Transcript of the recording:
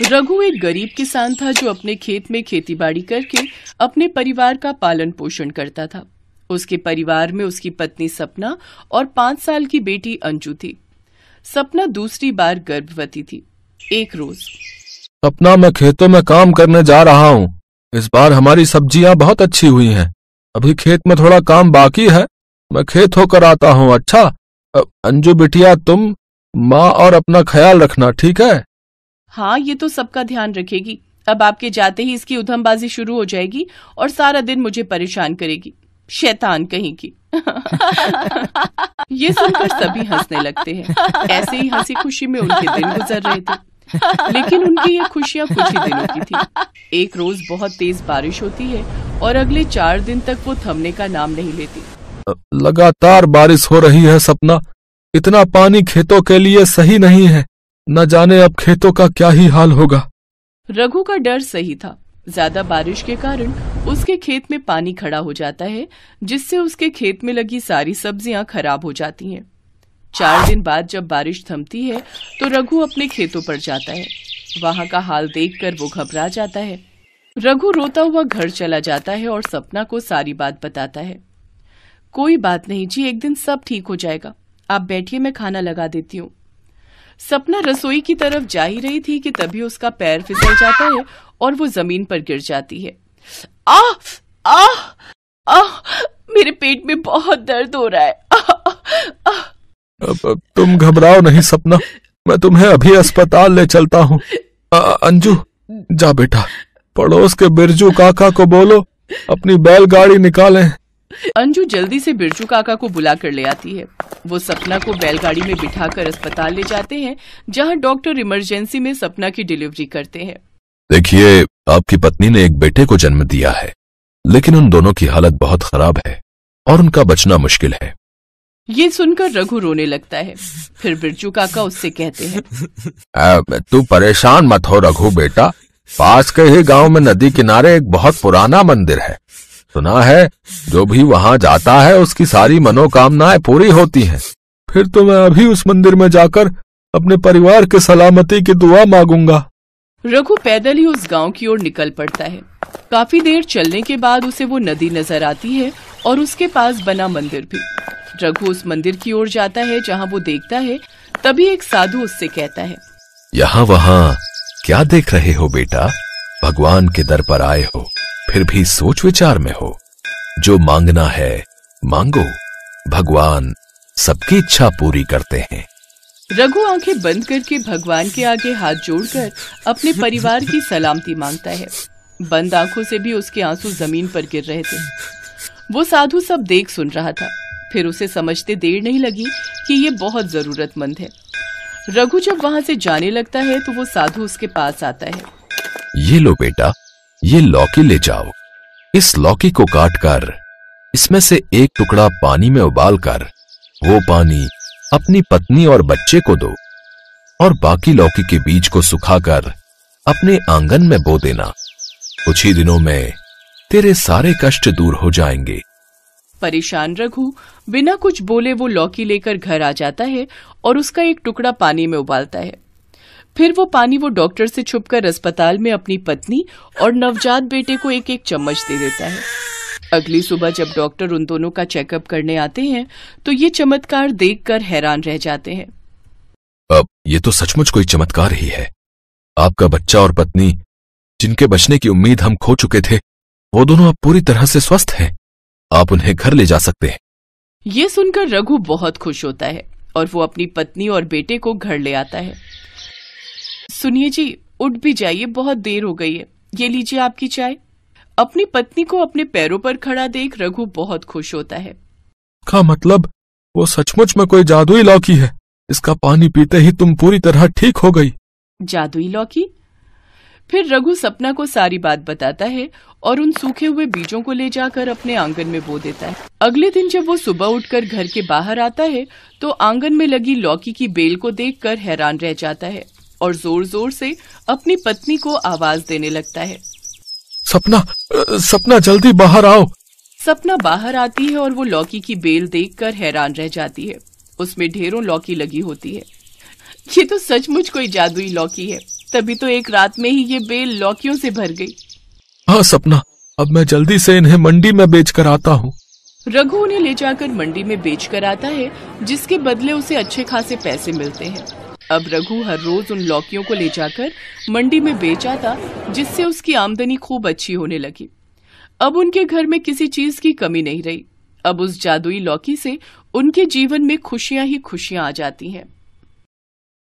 रघु एक गरीब किसान था जो अपने खेत में खेतीबाड़ी करके अपने परिवार का पालन पोषण करता था। उसके परिवार में उसकी पत्नी सपना और 5 साल की बेटी अंजू थी। सपना दूसरी बार गर्भवती थी। एक रोज, सपना, मैं खेतों में काम करने जा रहा हूँ। इस बार हमारी सब्जियां बहुत अच्छी हुई हैं। अभी खेत में थोड़ा काम बाकी है, मैं खेत होकर आता हूँ। अच्छा अंजू बिटिया, तुम माँ और अपना ख्याल रखना, ठीक है? हाँ, ये तो सबका ध्यान रखेगी। अब आपके जाते ही इसकी उधमबाजी शुरू हो जाएगी और सारा दिन मुझे परेशान करेगी, शैतान कहीं की। ये सुनकर सभी हंसने लगते हैं। ऐसे ही हंसी खुशी में उनके दिन गुजर रहे थे, लेकिन उनकी ये खुशियाँ कुछ ही दिनों की थी। एक रोज बहुत तेज बारिश होती है और अगले 4 दिन तक वो थमने का नाम नहीं लेती। लगातार बारिश हो रही है सपना। इतना पानी खेतों के लिए सही नहीं है। न जाने अब खेतों का क्या ही हाल होगा। रघु का डर सही था। ज्यादा बारिश के कारण उसके खेत में पानी खड़ा हो जाता है, जिससे उसके खेत में लगी सारी सब्जियां खराब हो जाती हैं। 4 दिन बाद जब बारिश थमती है तो रघु अपने खेतों पर जाता है। वहां का हाल देखकर वो घबरा जाता है। रघु रोता हुआ घर चला जाता है और सपना को सारी बात बताता है। कोई बात नहीं जी, एक दिन सब ठीक हो जाएगा। आप बैठिए, मैं खाना लगा देती हूँ। सपना रसोई की तरफ जा ही रही थी कि तभी उसका पैर फिसल जाता है और वो जमीन पर गिर जाती है। आह आह आह, मेरे पेट में बहुत दर्द हो रहा है। अब तुम घबराओ नहीं सपना, मैं तुम्हें अभी अस्पताल ले चलता हूँ। अंजू, जा बेटा, पड़ोस के बिरजू काका को बोलो अपनी बैलगाड़ी निकालें। अंजू जल्दी से बिरजू काका को बुला कर ले आती है। वो सपना को बैलगाड़ी में बिठाकर अस्पताल ले जाते हैं, जहां डॉक्टर इमरजेंसी में सपना की डिलीवरी करते हैं। देखिए, आपकी पत्नी ने एक बेटे को जन्म दिया है, लेकिन उन दोनों की हालत बहुत खराब है और उनका बचना मुश्किल है। ये सुनकर रघु रोने लगता है। फिर बिरजू काका उससे कहते हैं, तू परेशान मत हो रघु बेटा, पास के ही गांव में नदी किनारे एक बहुत पुराना मंदिर है। सुना है जो भी वहां जाता है उसकी सारी मनोकामनाएं पूरी होती हैं। फिर तो मैं अभी उस मंदिर में जाकर अपने परिवार के सलामती की दुआ मांगूंगा। रघु पैदल ही उस गांव की ओर निकल पड़ता है। काफी देर चलने के बाद उसे वो नदी नजर आती है और उसके पास बना मंदिर भी। रघु उस मंदिर की ओर जाता है जहां वो देखता है। तभी एक साधु उससे कहता है, यहाँ वहाँ क्या देख रहे हो बेटा? भगवान के दर पर आए हो, फिर भी सोच विचार में हो। जो मांगना है मांगो, भगवान सबकी इच्छा पूरी करते हैं। रघु आंखें बंद करके भगवान के आगे हाथ जोड़कर अपने परिवार की सलामती मांगता है। बंद आंखों से भी उसके आंसू जमीन पर गिर रहे थे। वो साधु सब देख सुन रहा था। फिर उसे समझते देर नहीं लगी कि ये बहुत जरूरतमंद है। रघु जब वहां से जाने लगता है तो वो साधु उसके पास आता है। ये लो बेटा, ये लौकी ले जाओ। इस लौकी को काटकर इसमें से एक टुकड़ा पानी में उबालकर वो पानी अपनी पत्नी और बच्चे को दो और बाकी लौकी के बीज को सुखाकर अपने आंगन में बो देना। कुछ ही दिनों में तेरे सारे कष्ट दूर हो जाएंगे। परेशान रघु बिना कुछ बोले वो लौकी लेकर घर आ जाता है और उसका एक टुकड़ा पानी में उबालता है। फिर वो पानी वो डॉक्टर से छुपकर अस्पताल में अपनी पत्नी और नवजात बेटे को एक एक चम्मच दे देता है। अगली सुबह जब डॉक्टर उन दोनों का चेकअप करने आते हैं तो ये चमत्कार देखकर हैरान रह जाते हैं। अब ये तो सचमुच कोई चमत्कार ही है। आपका बच्चा और पत्नी, जिनके बचने की उम्मीद हम खो चुके थे, वो दोनों अब पूरी तरह से स्वस्थ हैं। आप उन्हें घर ले जा सकते हैं। ये सुनकर रघु बहुत खुश होता है और वो अपनी पत्नी और बेटे को घर ले आता है। सुनिए जी, उठ भी जाइए, बहुत देर हो गई है। ये लीजिए आपकी चाय। अपनी पत्नी को अपने पैरों पर खड़ा देख रघु बहुत खुश होता है। का मतलब वो सचमुच में कोई जादुई लौकी है। इसका पानी पीते ही तुम पूरी तरह ठीक हो गई। जादुई लौकी? फिर रघु सपना को सारी बात बताता है और उन सूखे हुए बीजों को ले जाकर अपने आंगन में बो देता है। अगले दिन जब वो सुबह उठकर घर के बाहर आता है तो आंगन में लगी लौकी की बेल को देखकर हैरान रह जाता है और जोर जोर से अपनी पत्नी को आवाज देने लगता है। सपना जल्दी बाहर आओ। सपना बाहर आती है और वो लौकी की बेल देखकर हैरान रह जाती है। उसमें ढेरों लौकी लगी होती है। ये तो सचमुच कोई जादुई लौकी है। तभी तो एक रात में ही ये बेल लौकियों से भर गई। हाँ सपना, अब मैं जल्दी से इन्हें मंडी में बेच कर आता हूँ। रघु उन्हें ले जाकर मंडी में बेच कर आता है, जिसके बदले उसे अच्छे खासे पैसे मिलते हैं। अब रघु हर रोज उन लौकियों को ले जाकर मंडी में बेच आता, जिससे उसकी आमदनी खूब अच्छी होने लगी। अब उनके घर में किसी चीज की कमी नहीं रही। अब उस जादुई लौकी से उनके जीवन में खुशियां ही खुशियां आ जाती हैं।